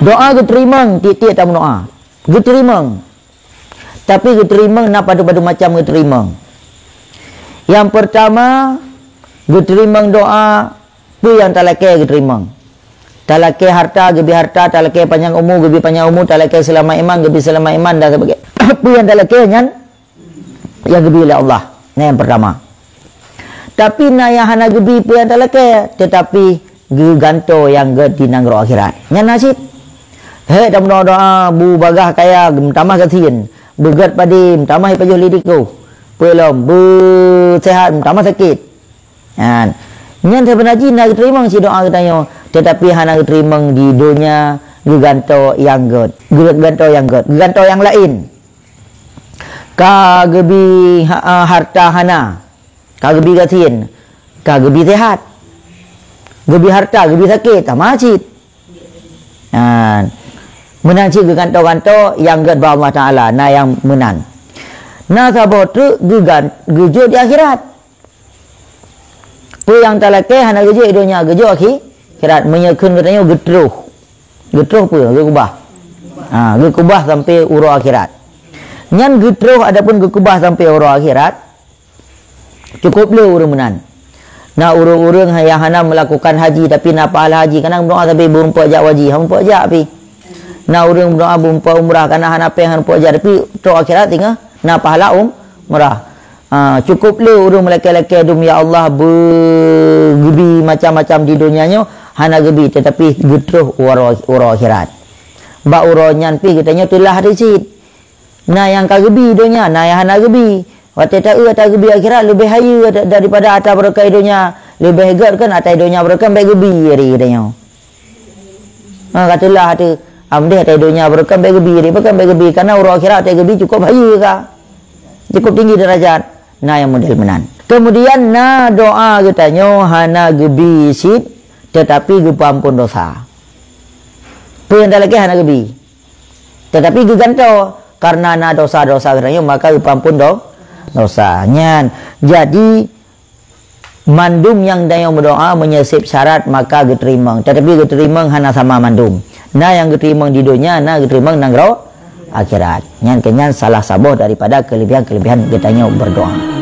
Doa diterima tiap-tiap tamu doa. Diterima. Tapi diterima nak pada macam diterima. Yang pertama, diterima doa tu yang talake diterima. Talake harta, gebi harta, talake panjang umur, gebi panjang umur, talake selama iman, gebi selama iman dan sebagainya. Apa yang talake yang gebi oleh Allah. Nah yang pertama. Tapi na yang hana gebi pu yang talake, tetapi geganto yang ge di nanggro akhirat. Nya nasib. He dam doa bu bagah kaya tamah kasihin. Begat padim, tamah ipajuh lidiku. Pelom bu sehat, tamah sakit. Kan. Nyan sebenarnya nak terima si doa katanya, tetapi hana terima di dunia geganto yang god, geganto yang lain. Ka gebi harta hana, ka gebi kasihin, ka gebi sehat, gebi harta, gebi sakit, tamacit. Menang si geganto yang god ba Allah Taala, na yang menang. Na sabot tu gejo di akhirat. Pu yang talake hana gejo dunia, gejo akhirat menyekun katanya getruh. Getruh pu gekubah. Gekubah sampai uro akhirat. Nyan getruh adapun gekubah sampai uro akhirat. Cukup le urang menan. Na urang-urang yang hana melakukan haji tapi na pahala haji kanang doa tapi belum puak jak haji, hang puak jak pi. Na urang doa belum puak umrah kana hana pe hang puak jak tapi to akhirat tinggal na pahala umrah. Cukup le urang meleke-leke dum ya Allah gebi macam-macam di dunianya hana gebi tetapi getruh uro akhirat. Ba uro nyan pi katanya tulah rezeki. Nah yang kagebi dunia, nah yang hana gebi. Wate ta gebi akhirat lebih hayu daripada atas berkah dunia. Lebih hegat kan atas dunia berkah baik gebi hari katanya. Katalah tu amdeh atas dunia berkah baik gebi hari bukan baik gebi karena uro akhirat atas gebi cukup hayu ka. Cukup tinggi derajat. Nah yang model menan. Kemudian na doa katanya hana gebi sid tetapi gepampun dosa. Pu yang lagi hana gebi. Tetapi geganto karena na dosa-dosa katanya maka gepampun dosa. Nyan. Jadi mandum yang dayang berdoa menyesip syarat maka geterima. Tetapi geterima hana sama mandum. Nah yang geterima di dunia, nah geterima nanggro akhirat. Nyan kenyan salah saboh daripada kelebihan-kelebihan getanya berdoa.